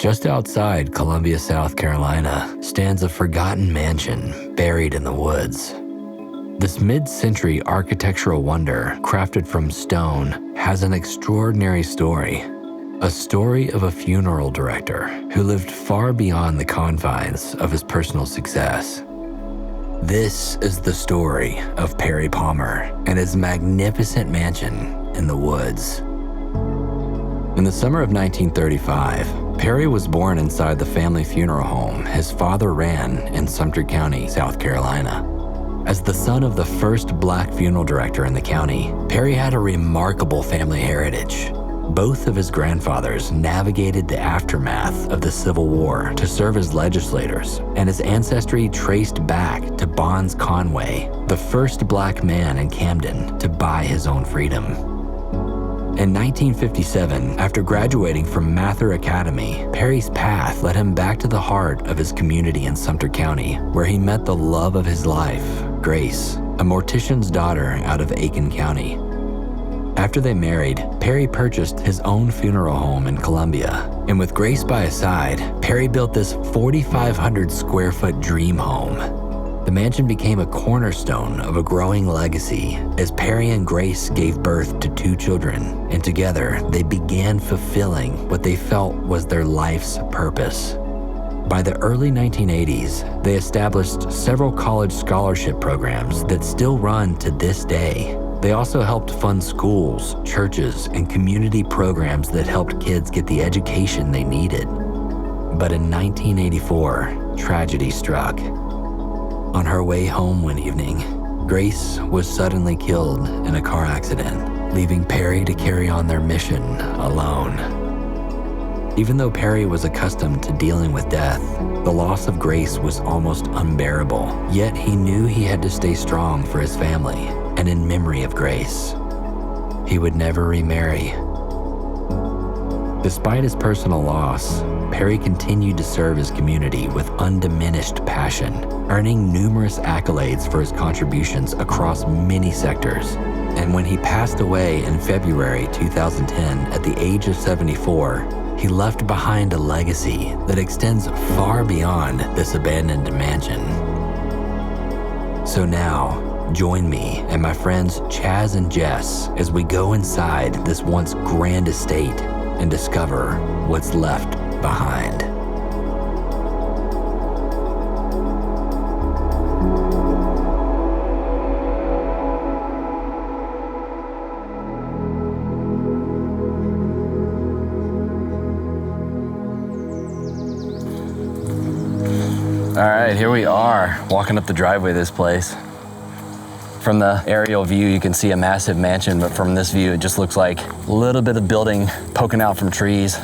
Just outside Columbia, South Carolina, stands a forgotten mansion buried in the woods. This mid-century architectural wonder, crafted from stone, has an extraordinary story. A story of a funeral director who lived far beyond the confines of his personal success. This is the story of Perry Palmer and his magnificent mansion in the woods. In the summer of 1935, Perry was born inside the family funeral home his father ran in Sumter County, South Carolina. As the son of the first black funeral director in the county, Perry had a remarkable family heritage. Both of his grandfathers navigated the aftermath of the Civil War to serve as legislators, and his ancestry traced back to Bonds Conway, the first black man in Camden to buy his own freedom. In 1957, after graduating from Mather Academy, Perry's path led him back to the heart of his community in Sumter County, where he met the love of his life, Grace, a mortician's daughter out of Aiken County. After they married, Perry purchased his own funeral home in Columbia, and with Grace by his side, Perry built this 4,500 square foot dream home. The mansion became a cornerstone of a growing legacy as Perry and Grace gave birth to 2 children, and together they began fulfilling what they felt was their life's purpose. By the early 1980s, they established several college scholarship programs that still run to this day. They also helped fund schools, churches, and community programs that helped kids get the education they needed. But in 1984, tragedy struck. On her way home one evening, Grace was suddenly killed in a car accident, leaving Perry to carry on their mission alone. Even though Perry was accustomed to dealing with death, the loss of Grace was almost unbearable, yet he knew he had to stay strong for his family and in memory of Grace. He would never remarry. Despite his personal loss, Perry continued to serve his community with undiminished passion, earning numerous accolades for his contributions across many sectors. And when he passed away in February 2010 at the age of 74, he left behind a legacy that extends far beyond this abandoned mansion. So now, join me and my friends Chaz and Jess as we go inside this once grand estate and discover what's left behind. All right, here we are, walking up the driveway of this place. From the aerial view, you can see a massive mansion, but from this view, it just looks like a little bit of building poking out from trees.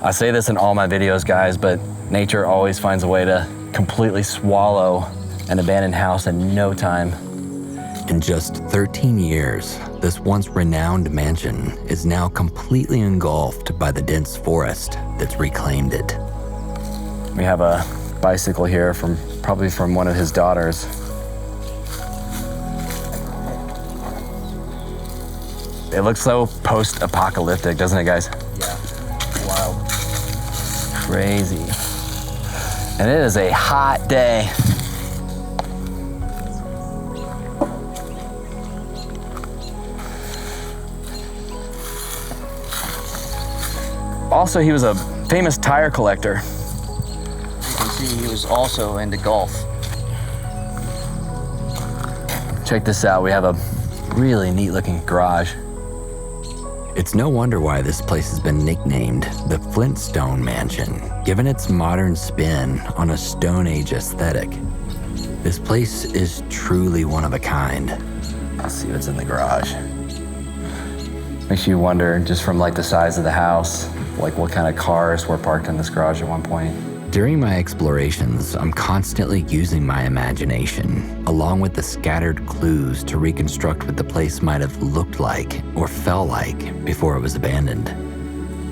I say this in all my videos, guys, but nature always finds a way to completely swallow an abandoned house in no time. In just 13 years, this once renowned mansion is now completely engulfed by the dense forest that's reclaimed it. We have a bicycle here probably from one of his daughters. It looks so post-apocalyptic, doesn't it, guys? Yeah, wild. Crazy. And it is a hot day. Also, he was a famous tire collector. You can see he was also into golf. Check this out, we have a really neat looking garage. It's no wonder why this place has been nicknamed the Flintstone Mansion, given its modern spin on a Stone Age aesthetic. This place is truly one of a kind. Let's see what's in the garage. Makes you wonder, just from like the size of the house, like what kind of cars were parked in this garage at one point. During my explorations, I'm constantly using my imagination, along with the scattered clues to reconstruct what the place might have looked like or felt like before it was abandoned.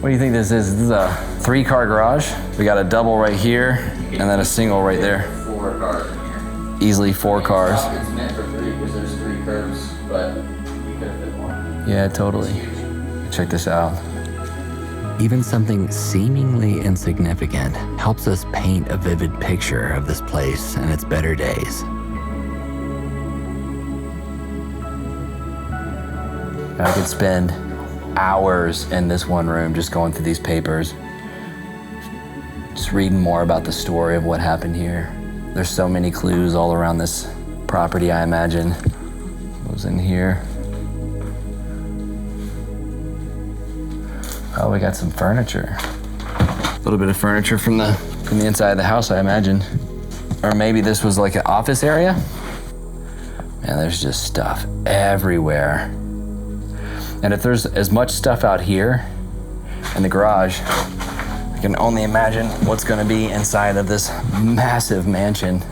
What do you think this is? This is a 3-car garage. We got a double right here, and then a single right there. 4 cars in here. Easily 4 cars. It's meant for 3 because there's 3 curves, but we could have fit more. Yeah, totally. Check this out. Even something seemingly insignificant helps us paint a vivid picture of this place and its better days. I could spend hours in this one room just going through these papers, just reading more about the story of what happened here. There's so many clues all around this property, I imagine. What was in here? Oh, we got some furniture. A little bit of furniture from the inside of the house, I imagine. Or maybe this was like an office area. Man, there's just stuff everywhere. And if there's as much stuff out here in the garage, I can only imagine what's gonna be inside of this massive mansion.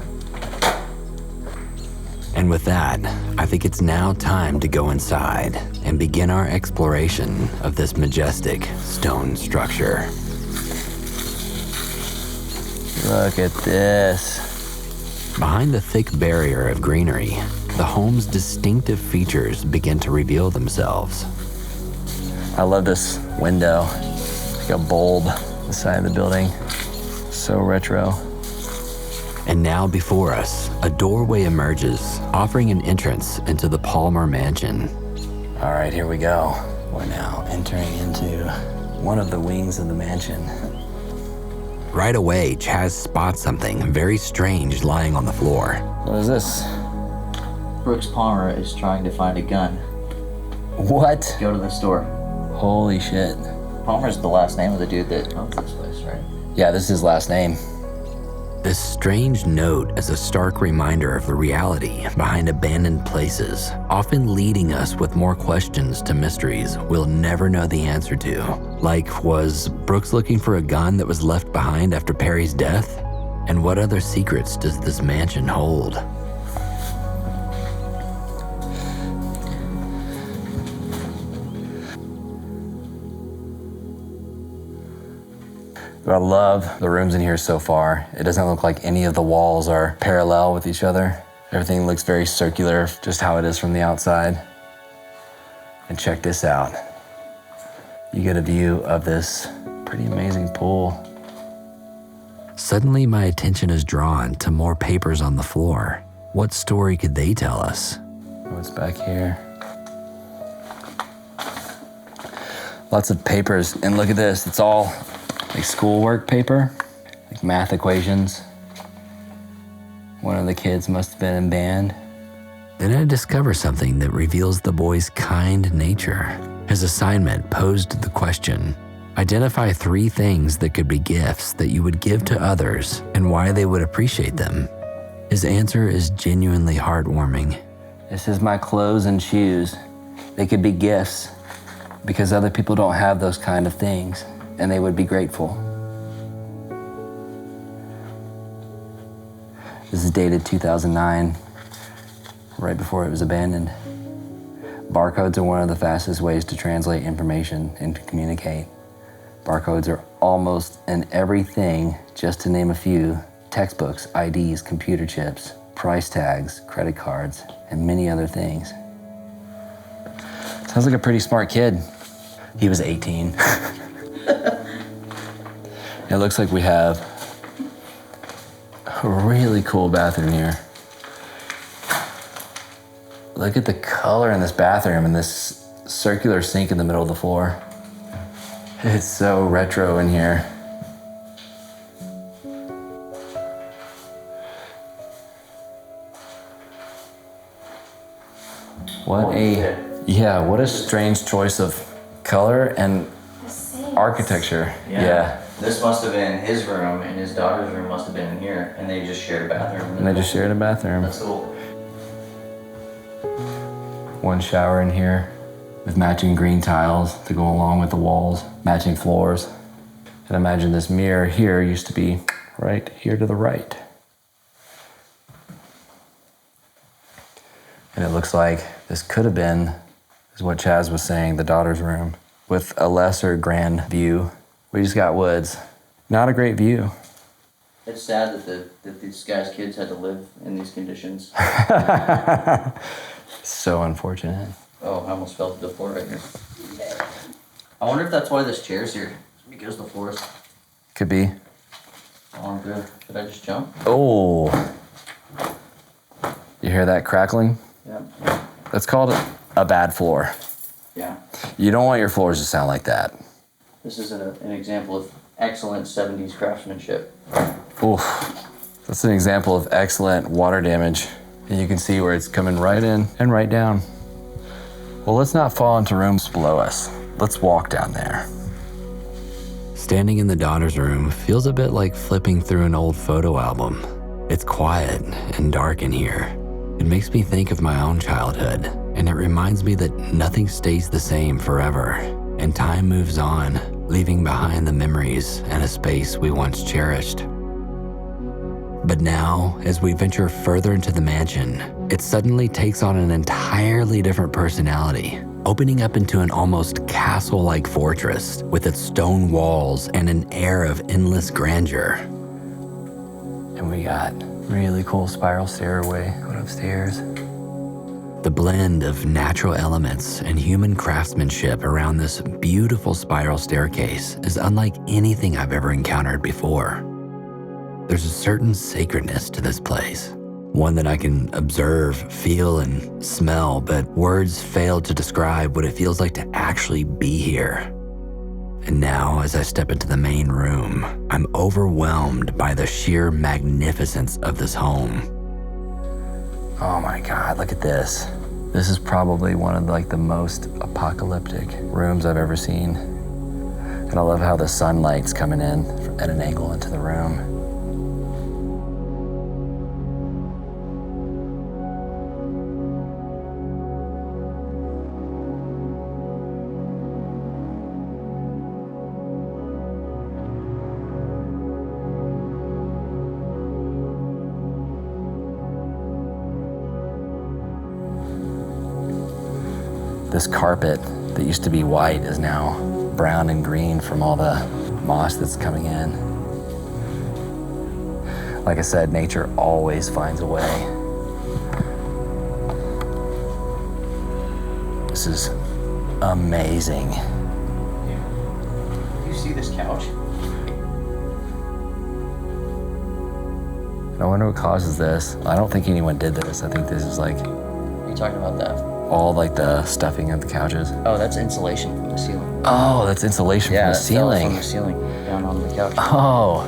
And with that, I think it's now time to go inside and begin our exploration of this majestic stone structure. Look at this. Behind the thick barrier of greenery, the home's distinctive features begin to reveal themselves. I love this window. Like a bulb on the side of the building. So retro. And now before us, a doorway emerges, offering an entrance into the Palmer Mansion. All right, here we go. We're now entering into one of the wings of the mansion. Right away, Chaz spots something very strange lying on the floor. What is this? Brooks Palmer is trying to find a gun. What? Go to the store. Holy shit. Palmer's the last name of the dude that owns this place, right? Yeah, this is his last name. This strange note is a stark reminder of the reality behind abandoned places, often leading us with more questions to mysteries we'll never know the answer to. Like, was Brooks looking for a gun that was left behind after Perry's death? And what other secrets does this mansion hold? I love the rooms in here so far. It doesn't look like any of the walls are parallel with each other. Everything looks very circular, just how it is from the outside. And check this out. You get a view of this pretty amazing pool. Suddenly, my attention is drawn to more papers on the floor. What story could they tell us? What's back here? Lots of papers, and look at this. It's all like schoolwork paper, like math equations. One of the kids must have been in band. Then I discover something that reveals the boy's kind nature. His assignment posed the question: identify 3 things that could be gifts that you would give to others and why they would appreciate them. His answer is genuinely heartwarming. This is my clothes and shoes. They could be gifts because other people don't have those kind of things, and they would be grateful. This is dated 2009, right before it was abandoned. Barcodes are one of the fastest ways to translate information and to communicate. Barcodes are almost in everything, just to name a few: textbooks, IDs, computer chips, price tags, credit cards, and many other things. Sounds like a pretty smart kid. He was 18. It looks like we have a really cool bathroom here. Look at the color in this bathroom and this circular sink in the middle of the floor. It's so retro in here. What a strange choice of color and architecture. Yeah. This must have been his room, and his daughter's room must have been in here, and they just shared a bathroom. And they just shared a bathroom. That's cool. One shower in here with matching green tiles to go along with the walls, matching floors. And imagine this mirror here used to be right here to the right. And it looks like this could have been, is what Chaz was saying, the daughter's room with a lesser grand view. We just got woods. Not a great view. It's sad that these guys' kids had to live in these conditions. So unfortunate. Oh, I almost fell to the floor right here. I wonder if that's why this chair's here. It's Here's the floors. Could be. Oh, I'm good. Should I just jump? Oh. You hear that crackling? Yeah. That's called a bad floor. Yeah. You don't want your floors to sound like that. This is an example of excellent 70s craftsmanship. Oof. That's an example of excellent water damage. And you can see where it's coming right in and right down. Well, let's not fall into rooms below us. Let's walk down there. Standing in the daughter's room feels a bit like flipping through an old photo album. It's quiet and dark in here. It makes me think of my own childhood, and it reminds me that nothing stays the same forever, and time moves on, leaving behind the memories and a space we once cherished. But now, as we venture further into the mansion, it suddenly takes on an entirely different personality, opening up into an almost castle-like fortress with its stone walls and an air of endless grandeur. And we got really cool spiral stairway going upstairs. The blend of natural elements and human craftsmanship around this beautiful spiral staircase is unlike anything I've ever encountered before. There's a certain sacredness to this place, one that I can observe, feel, and smell, but words fail to describe what it feels like to actually be here. And now, as I step into the main room, I'm overwhelmed by the sheer magnificence of this home. Oh my God, look at this. This is probably one of the most apocalyptic rooms I've ever seen. And I love how the sunlight's coming in at an angle into the room. This carpet that used to be white is now brown and green from all the moss that's coming in. Like I said, nature always finds a way. This is amazing. You see this couch? I wonder what causes this. I don't think anyone did this. I think this is Are you talking about that? all the stuffing of the couches. Oh, that's insulation from the ceiling. Oh, that's insulation from the that fell ceiling. from the ceiling down on the couch. Oh.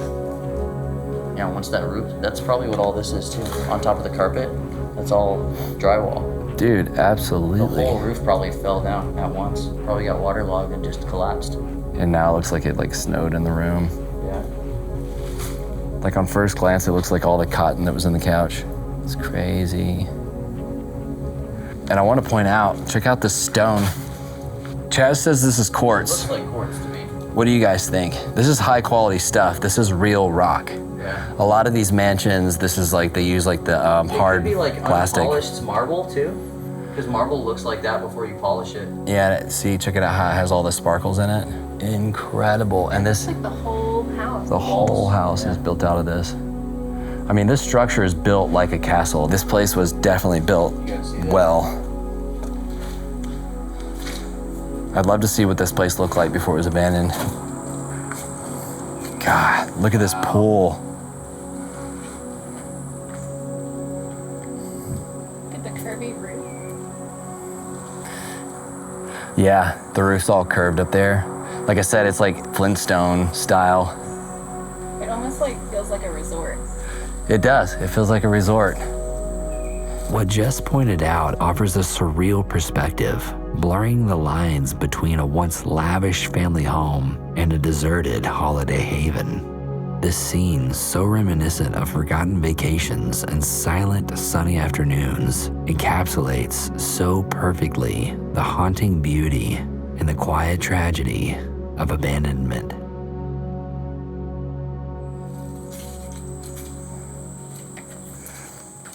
Yeah, once that roof, that's probably what all this is too. On top of the carpet, that's all drywall. Dude, absolutely. The whole roof probably fell down at once. Probably got waterlogged and just collapsed. And now it looks like it snowed in the room. Yeah. Like on first glance, it looks like all the cotton that was in the couch. It's crazy. And I want to point out, check out this stone. Chaz says this is quartz. It looks like quartz to me. What do you guys think? This is high quality stuff. This is real rock. Yeah. A lot of these mansions, this is they use the hard It could be like plastic. unpolished marble too, because marble looks like that before you polish it. Yeah, see, check it out how it has all the sparkles in it. Incredible. And this, It's like the whole house. the whole house is built out of this. I mean, this structure is built like a castle. This place was definitely built well. I'd love to see what this place looked like before it was abandoned. God, look at this pool. Look at the curvy roof. Yeah, the roof's all curved up there. Like I said, it's like Flintstone style. It almost feels like a resort. It does. It feels like a resort. What Jess pointed out offers a surreal perspective, blurring the lines between a once lavish family home and a deserted holiday haven. This scene, so reminiscent of forgotten vacations and silent, sunny afternoons, encapsulates so perfectly the haunting beauty and the quiet tragedy of abandonment.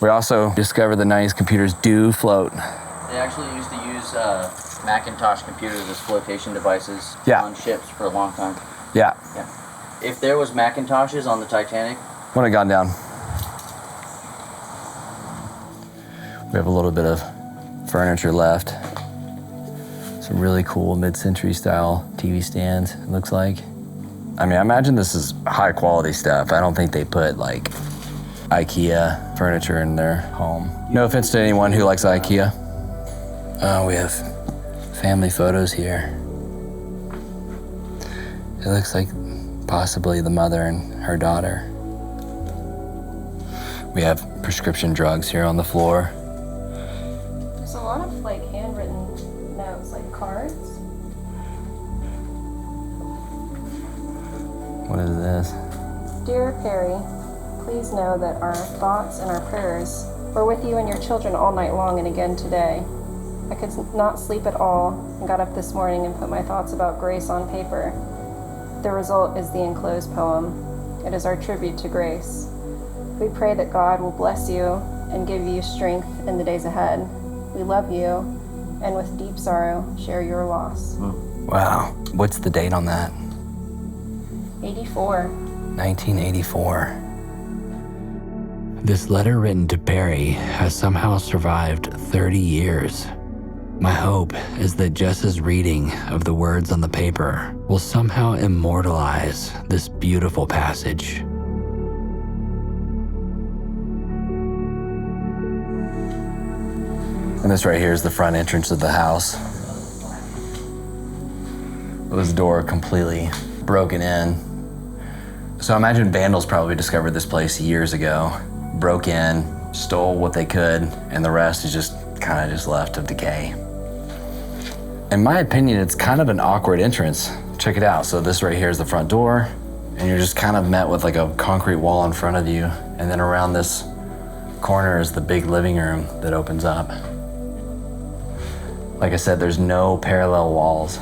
We also discovered the 90s computers do float. They actually used to use Macintosh computers as flotation devices on ships for a long time. Yeah. Yeah. If there was Macintoshes on the Titanic, When it gone down. We have a little bit of furniture left. Some really cool mid-century style TV stands, it looks like. I mean, I imagine this is high quality stuff. I don't think they put like IKEA furniture in their home. No offense to anyone who likes IKEA. Oh, we have family photos here. It looks like possibly the mother and her daughter. We have prescription drugs here on the floor. There's a lot of like handwritten notes, like cards. What is this? Dear Perry, please know that our thoughts and our prayers were with you and your children all night long and again today. I could not sleep at all and got up this morning and put my thoughts about Grace on paper. The result is the enclosed poem. It is our tribute to Grace. We pray that God will bless you and give you strength in the days ahead. We love you, and with deep sorrow, share your loss. Wow. What's the date on that? 84. 1984. This letter written to Perry has somehow survived 30 years. My hope is that Jess's reading of the words on the paper will somehow immortalize this beautiful passage. And this right here is the front entrance of the house. This door completely broken in. So I imagine vandals probably discovered this place years ago, broke in, stole what they could, and the rest is just kind of just left of decay. In my opinion, it's kind of an awkward entrance. Check it out. So this right here is the front door, and you're just kind of met with like a concrete wall in front of you. And then around this corner is the big living room that opens up. Like I said, there's no parallel walls.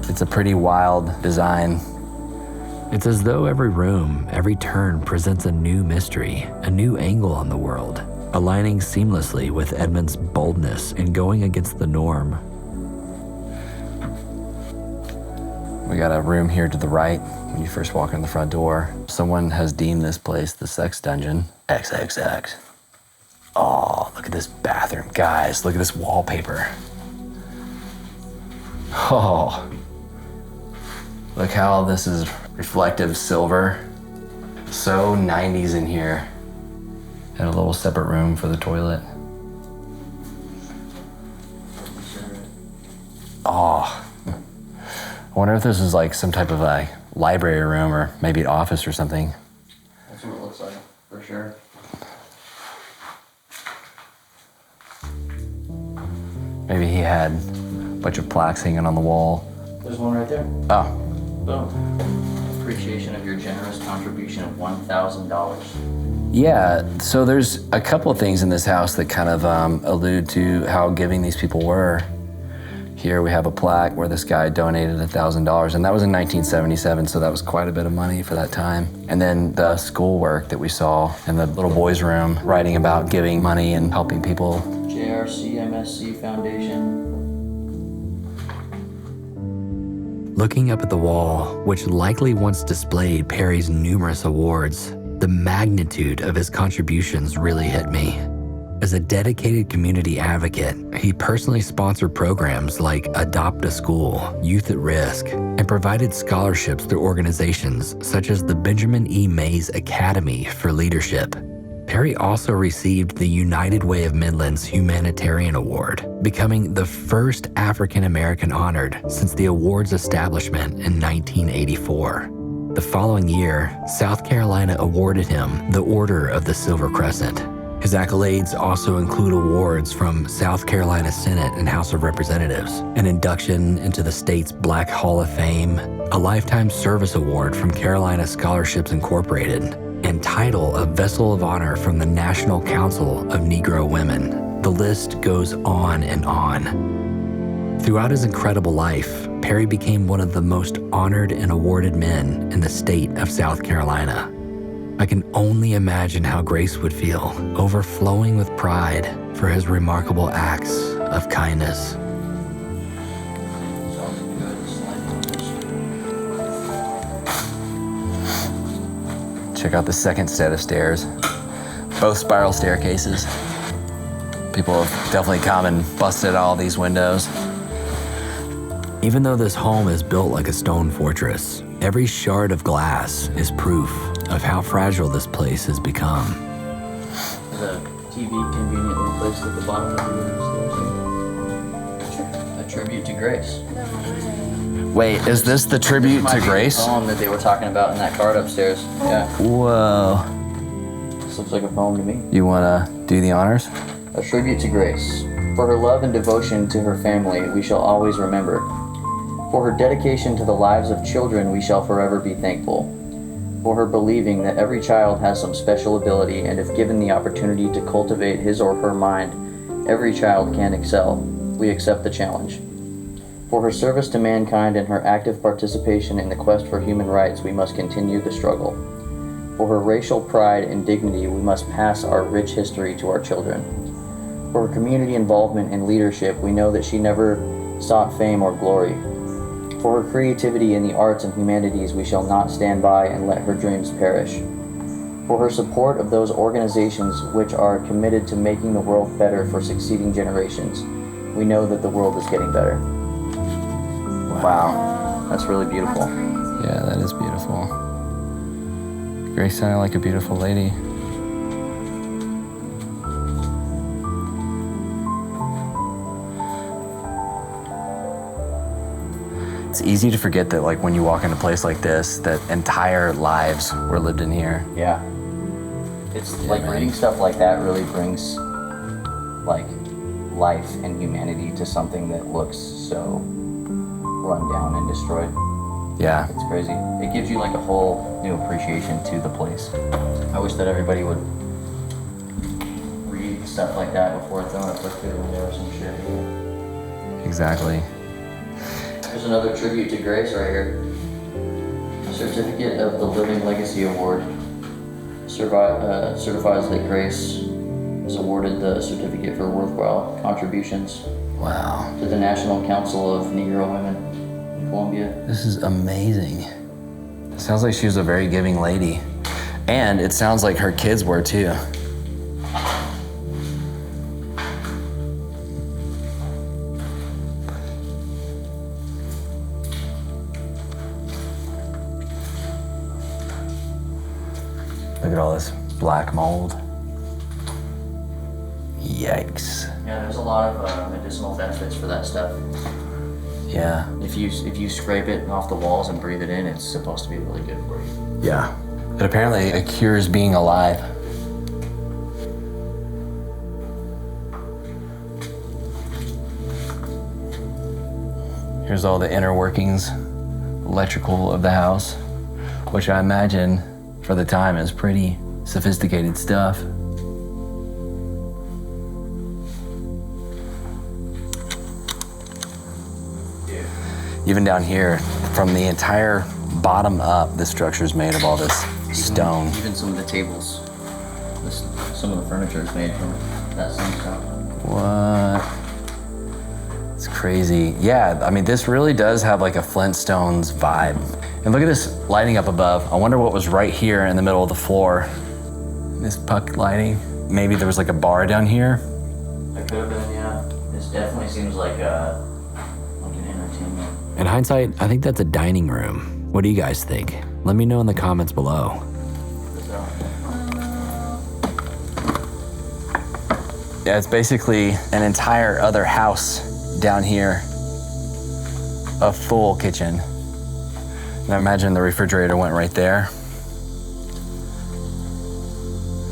It's a pretty wild design. It's as though every room, every turn presents a new mystery, a new angle on the world, aligning seamlessly with Edmund's boldness and going against the norm. We got a room here to the right when you first walk in the front door. Someone has deemed this place the sex dungeon. XXX. Oh, look at this bathroom. Guys, look at this wallpaper. Oh, look how this is reflective silver. So 90s in here. And a little separate room for the toilet. Oh, I wonder if this is like some type of a library room or maybe an office or something. That's what it looks like, for sure. Maybe he had a bunch of plaques hanging on the wall. There's one right there. Oh, Boom. Appreciation of your generous contribution of $1,000. yeah. So there's a couple of things in this house that kind of allude to how giving these people were. Here we have a plaque where this guy donated $1,000, and that was in 1977, so that was quite a bit of money for that time. And then the schoolwork that we saw in the little boys' room, writing about giving money and helping people. JRC MSC Foundation. Looking up at the wall, which likely once displayed Perry's numerous awards, the magnitude of his contributions really hit me. As a dedicated community advocate, he personally sponsored programs like Adopt a School, Youth at Risk, and provided scholarships through organizations such as the Benjamin E. Mays Academy for Leadership. Perry also received the United Way of Midland's Humanitarian Award, becoming the first African American honored since the award's establishment in 1984. The following year, South Carolina awarded him the Order of the Silver Crescent. His accolades also include awards from South Carolina Senate and House of Representatives, an induction into the state's Black Hall of Fame, a Lifetime Service Award from Carolina Scholarships Incorporated, and title of Vessel of Honor from the National Council of Negro Women. The list goes on and on. Throughout his incredible life, Perry became one of the most honored and awarded men in the state of South Carolina. I can only imagine how Grace would feel, overflowing with pride for his remarkable acts of kindness. Check out the second set of stairs. Both spiral staircases. People have definitely come and busted all these windows. Even though this home is built like a stone fortress, every shard of glass is proof of how fragile this place has become. There's a TV conveniently placed at the bottom of the stairs. A tribute to Grace. Wait, is this the tribute Might to be the Grace? poem that they were talking about in that card upstairs. Yeah, Whoa. this looks like a poem to me. You wanna do the honors? A tribute to Grace. For her love and devotion to her family, we shall always remember. For her dedication to the lives of children, we shall forever be thankful. For her believing that every child has some special ability, and if given the opportunity to cultivate his or her mind, every child can excel. We accept the challenge. For her service to mankind and her active participation in the quest for human rights, we must continue the struggle. For her racial pride and dignity, we must pass our rich history to our children. For her community involvement and leadership, we know that she never sought fame or glory. For her creativity in the arts and humanities, we shall not stand by and let her dreams perish. For her support of those organizations which are committed to making the world better for succeeding generations, we know that the world is getting better. Wow, that's really beautiful. Yeah, that is beautiful. Grace sounded like a beautiful lady. It's easy to forget that, like, when you walk in a place like this, that entire lives were lived in here. Yeah. It's like reading stuff like that really brings like life and humanity to something that looks so run down and destroyed. Yeah. It's crazy. It gives you like a whole new appreciation to the place. I wish that everybody would read stuff like that before throwing it through the window or some shit. Exactly. There's another tribute to Grace right here. A certificate of the Living Legacy Award certifies that Grace is awarded the certificate for worthwhile contributions Wow. to the National Council of Negro Women in Colombia. This is amazing. It sounds like she was a very giving lady. And it sounds like her kids were too. Look at all this black mold. Yikes. Yeah, there's a lot of medicinal benefits for that stuff. Yeah. If you scrape it off the walls and breathe it in, it's supposed to be really good for you. Yeah. But apparently it cures being alive. Here's all the inner workings, electrical of the house, which I imagine for the time is pretty sophisticated stuff. Even down here, from the entire bottom up, the structure is made of all this stone. Even some of the tables, some of the furniture is made from that same stone. What? It's crazy. Yeah, I mean, this really does have like a Flintstones vibe. And look at this lighting up above. I wonder what was right here in the middle of the floor. This puck lighting. Maybe there was like a bar down here. There could have been, yeah. This definitely seems like an entertainment. In hindsight, I think that's a dining room. What do you guys think? Let me know in the comments below. Yeah, it's basically an entire other house down here. A full kitchen. And I imagine the refrigerator went right there.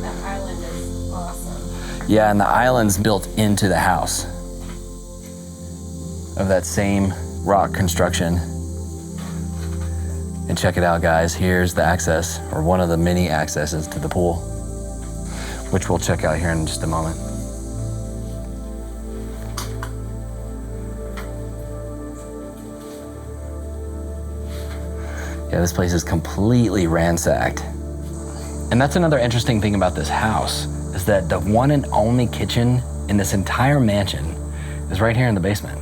That island is awesome. Yeah, and the island's built into the house of that same rock construction. And check it out, guys. Here's the access, or one of the many accesses to the pool, which we'll check out here in just a moment. Yeah, this place is completely ransacked. And that's another interesting thing about this house, is that the one and only kitchen in this entire mansion is right here in the basement.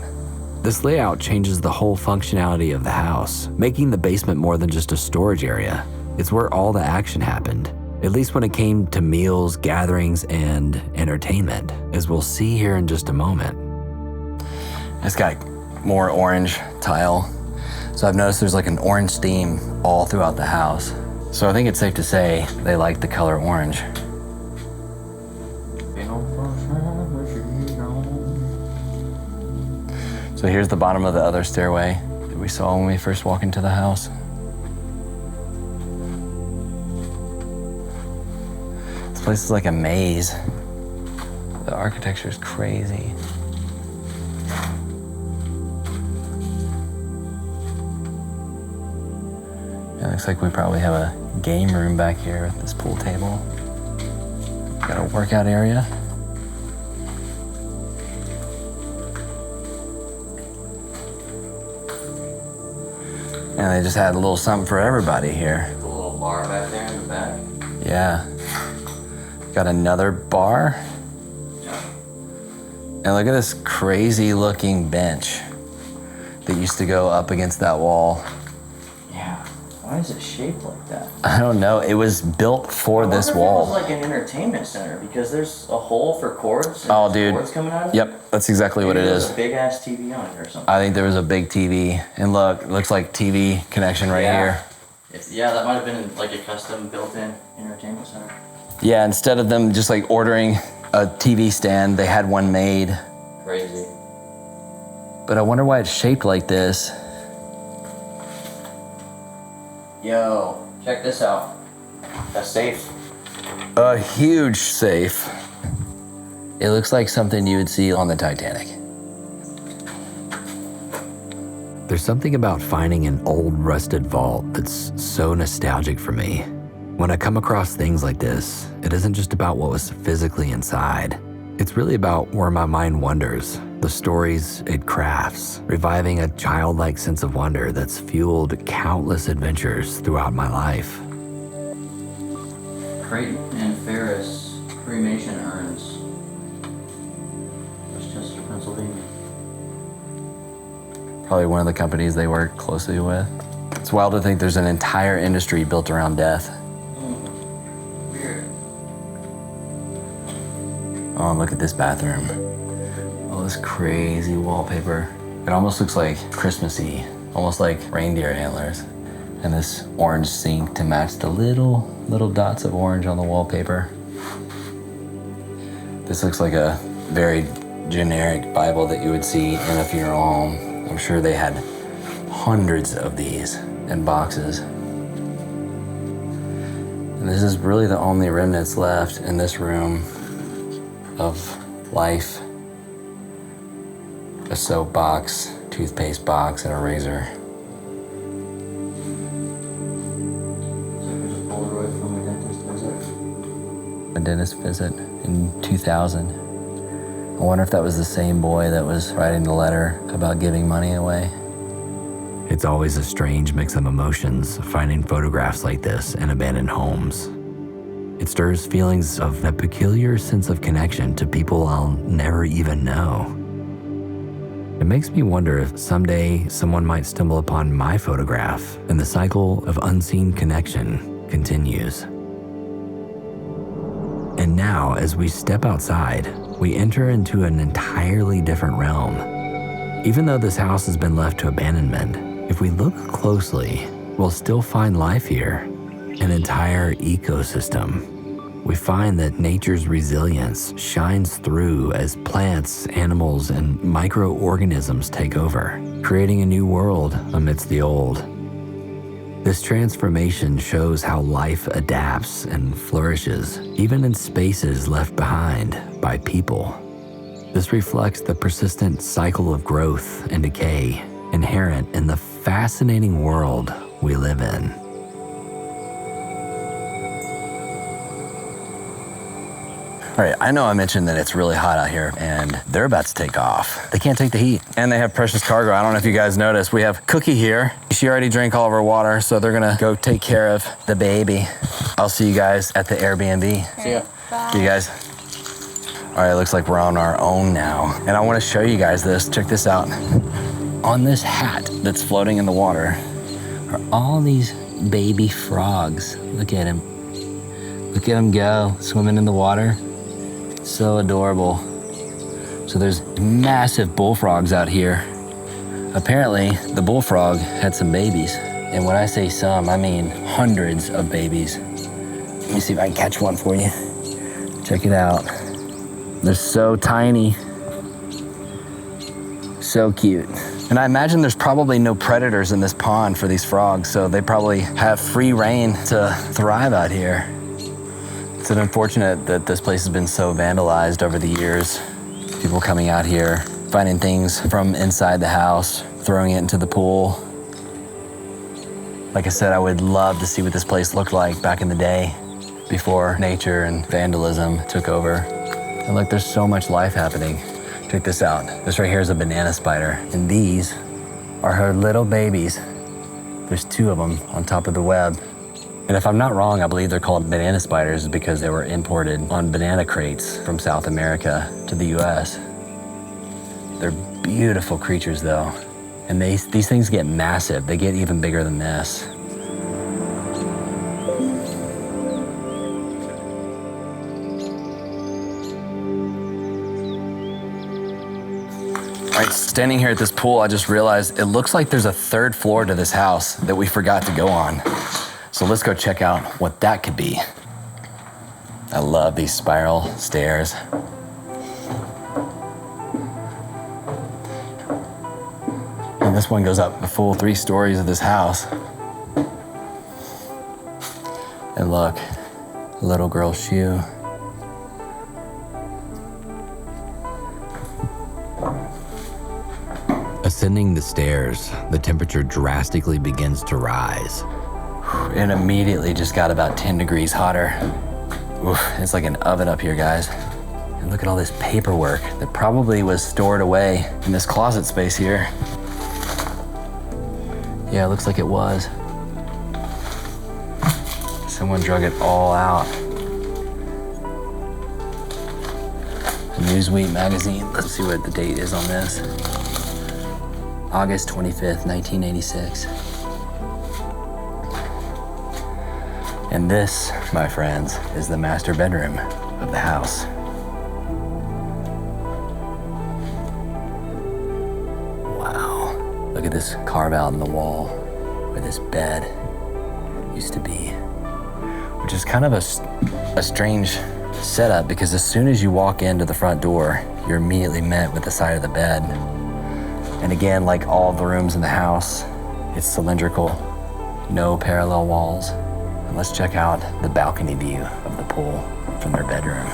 This layout changes the whole functionality of the house, making the basement more than just a storage area. It's where all the action happened, at least when it came to meals, gatherings, and entertainment, as we'll see here in just a moment. It's got more orange tile. So I've noticed there's like an orange theme all throughout the house. So I think it's safe to say they like the color orange. So here's the bottom of the other stairway that we saw when we first walked into the house. This place is like a maze. The architecture is crazy. It looks like we probably have a game room back here with this pool table. Got a workout area. And they just had a little something for everybody here. A little bar back there in the back. Yeah. Got another bar. And look at this crazy looking bench that used to go up against that wall. Yeah. Why is it shaped like that? I don't know. It was built for this wall. It was like an entertainment center because there's a hole for cords. And Oh, dude. Cords coming out of it. Yep, that's exactly what it Maybe is. There's a big ass TV on it or something. I think there was a big TV. And look, it looks like TV connection right here. Yeah, that might have been like a custom built-in entertainment center. Yeah, instead of them just like ordering a TV stand, they had one made. Crazy. But I wonder why it's shaped like this. Yo, check this out. That's safe. A huge safe. It looks like something you would see on the Titanic. There's something about finding an old rusted vault that's so nostalgic for me. When I come across things like this, it isn't just about what was physically inside. It's really about where my mind wanders, the stories it crafts, reviving a childlike sense of wonder that's fueled countless adventures throughout my life. Creighton and Ferris cremation urns. Westchester, Pennsylvania. Probably one of the companies they work closely with. It's wild to think there's an entire industry built around death. Weird. Oh, and look at this bathroom. All this crazy wallpaper. It almost looks like Christmassy, almost like reindeer antlers. And this orange sink to match the little dots of orange on the wallpaper. This looks like a very generic Bible that you would see in a funeral home. I'm sure they had hundreds of these in boxes. And this is really the only remnants left in this room of life. A soap box, toothpaste box, and a razor. There's a Polaroid from a dentist visit. A dentist visit in 2000. I wonder if that was the same boy that was writing the letter about giving money away. It's always a strange mix of emotions finding photographs like this in abandoned homes. It stirs feelings of a peculiar sense of connection to people I'll never even know. It makes me wonder if someday someone might stumble upon my photograph and the cycle of unseen connection continues. And now, as we step outside, we enter into an entirely different realm. Even though this house has been left to abandonment, if we look closely, we'll still find life here, an entire ecosystem. We find that nature's resilience shines through as plants, animals, and microorganisms take over, creating a new world amidst the old. This transformation shows how life adapts and flourishes, even in spaces left behind by people. This reflects the persistent cycle of growth and decay inherent in the fascinating world we live in. All right, I know I mentioned that it's really hot out here and they're about to take off. They can't take the heat. And they have precious cargo. I don't know if you guys noticed. We have Cookie here. She already drank all of our water, so they're gonna go take care of the baby. I'll see you guys at the Airbnb. See ya. See you guys. All right, it looks like we're on our own now. And I wanna show you guys this. Check this out. On this hat that's floating in the water are all these baby frogs. Look at him. Look at him go, swimming in the water. So adorable. So there's massive bullfrogs out here. Apparently, the bullfrog had some babies. And when I say some, I mean hundreds of babies. Let me see if I can catch one for you. Check it out. They're so tiny. So cute. And I imagine there's probably no predators in this pond for these frogs, so they probably have free reign to thrive out here. It's unfortunate that this place has been so vandalized over the years. People coming out here, finding things from inside the house, throwing it into the pool. Like I said, I would love to see what this place looked like back in the day, before nature and vandalism took over. And look, there's so much life happening. Check this out. This right here is a banana spider, and these are her little babies. There's 2 of them on top of the web. And if I'm not wrong, I believe they're called banana spiders because they were imported on banana crates from South America to the US. They're beautiful creatures though. And these things get massive. They get even bigger than this. All right, standing here at this pool, I just realized it looks like there's a 3rd floor to this house that we forgot to go on. So let's go check out what that could be. I love these spiral stairs. And this one goes up the full 3 stories of this house. And look, little girl's shoe. Ascending the stairs, the temperature drastically begins to rise. It immediately just got about 10 degrees hotter. Oof, it's like an oven up here, guys. And look at all this paperwork that probably was stored away in this closet space here. Yeah, it looks like it was. Someone drug it all out. A Newsweek magazine. Let's see what the date is on this. August 25th, 1986. And this, my friends, is the master bedroom of the house. Wow. Look at this carve out in the wall where this bed used to be, which is kind of a strange setup because as soon as you walk into the front door, you're immediately met with the side of the bed. And again, like all the rooms in the house, it's cylindrical, no parallel walls. And let's check out the balcony view of the pool from their bedroom.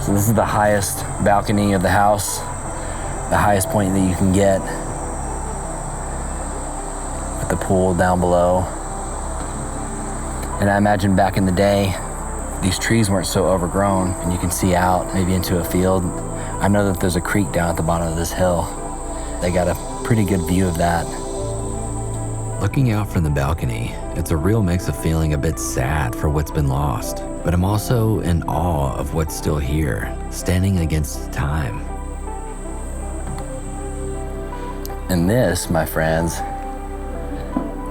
So this is the highest balcony of the house, the highest point that you can get, with the pool down below. And I imagine back in the day, these trees weren't so overgrown and you can see out maybe into a field. I know that there's a creek down at the bottom of this hill. They got a pretty good view of that. Looking out from the balcony, it's a real mix of feeling a bit sad for what's been lost, but I'm also in awe of what's still here, standing against time. And this, my friends,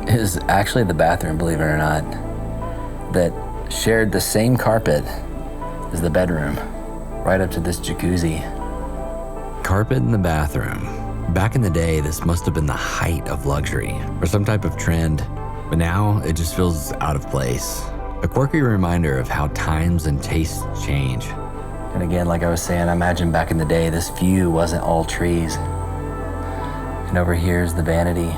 is actually the bathroom, believe it or not, that shared the same carpet as the bedroom, right up to this jacuzzi. Carpet in the bathroom. Back in the day, this must have been the height of luxury or some type of trend, but now it just feels out of place. A quirky reminder of how times and tastes change. And again, like I was saying, I imagine back in the day, this view wasn't all trees. And over here is the vanity.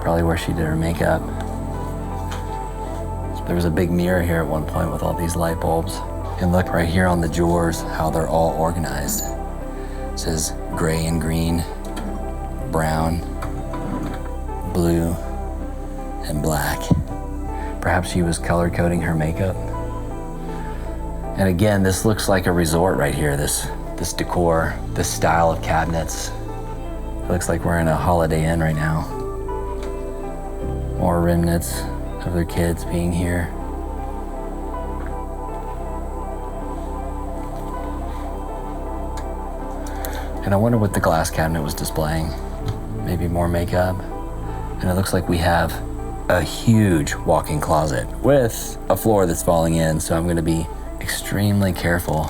Probably where she did her makeup. There was a big mirror here at one point with all these light bulbs. And look right here on the drawers, how they're all organized. It says gray and green, brown, blue, and black. Perhaps she was color coding her makeup. And again, this looks like a resort right here, this decor, this style of cabinets. It looks like we're in a Holiday Inn right now. More remnants of their kids being here. And I wonder what the glass cabinet was displaying. Maybe more makeup. And it looks like we have a huge walk-in closet with a floor that's falling in, so I'm gonna be extremely careful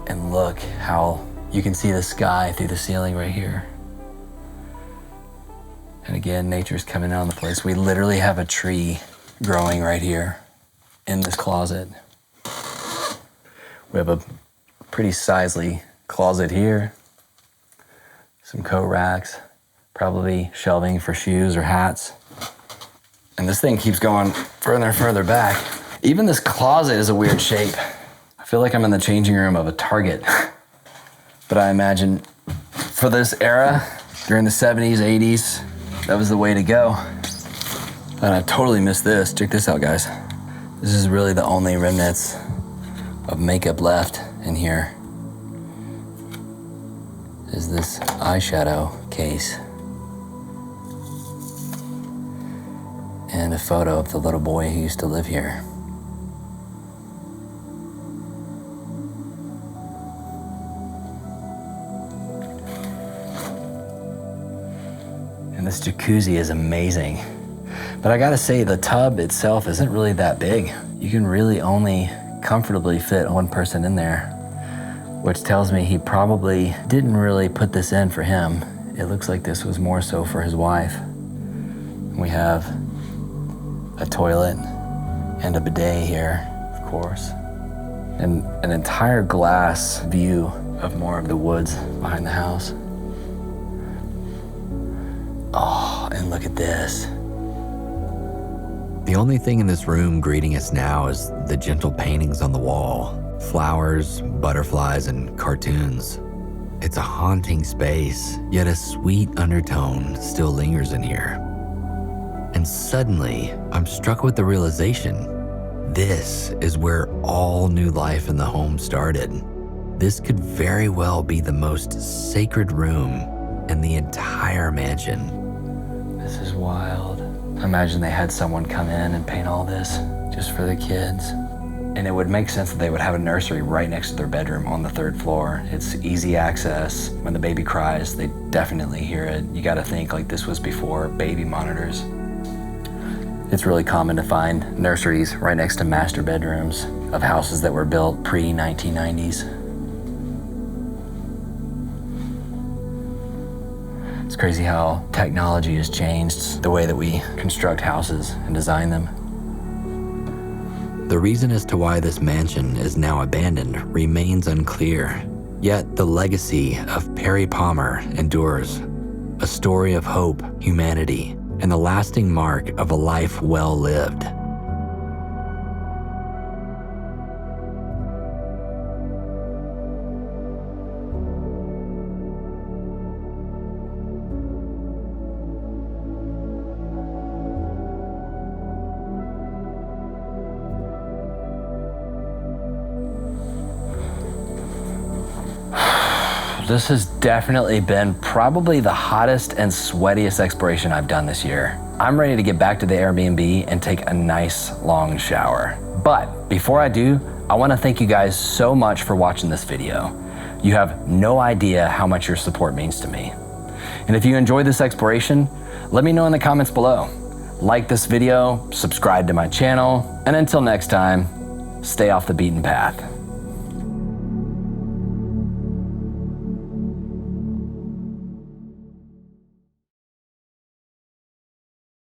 And look how you can see the sky through the ceiling right here. And again, nature's coming out on the place. We literally have a tree growing right here in this closet. We have a pretty sizely closet here. Some coat racks, probably shelving for shoes or hats. And this thing keeps going further and further back. Even this closet is a weird shape. I feel like I'm in the changing room of a Target. But I imagine for this era, during the 70s, 80s, that was the way to go. And I totally missed this. Check this out, guys. This is really the only remnants of makeup left in here. Is this eyeshadow case. And a photo of the little boy who used to live here. And this jacuzzi is amazing. But I gotta say, the tub itself isn't really that big. You can really only comfortably fit one person in there, which tells me he probably didn't really put this in for him. It looks like this was more so for his wife. We have a toilet and a bidet here, of course, and an entire glass view of more of the woods behind the house. Oh, and look at this. The only thing in this room greeting us now is the gentle paintings on the wall. Flowers, butterflies, and cartoons. It's a haunting space, yet a sweet undertone still lingers in here. And suddenly, I'm struck with the realization, this is where all new life in the home started. This could very well be the most sacred room in the entire mansion. This is wild. Imagine they had someone come in and paint all this just for the kids. And it would make sense that they would have a nursery right next to their bedroom on the 3rd floor. It's easy access. When the baby cries, they definitely hear it. You gotta think like this was before baby monitors. It's really common to find nurseries right next to master bedrooms of houses that were built pre-1990s. It's crazy how technology has changed the way that we construct houses and design them. The reason as to why this mansion is now abandoned remains unclear, yet the legacy of Perry Palmer endures, a story of hope, humanity, and the lasting mark of a life well lived. This has definitely been probably the hottest and sweatiest exploration I've done this year. I'm ready to get back to the Airbnb and take a nice long shower. But before I do, I want to thank you guys so much for watching this video. You have no idea how much your support means to me. And if you enjoyed this exploration, let me know in the comments below. Like this video, subscribe to my channel, and until next time, stay off the beaten path.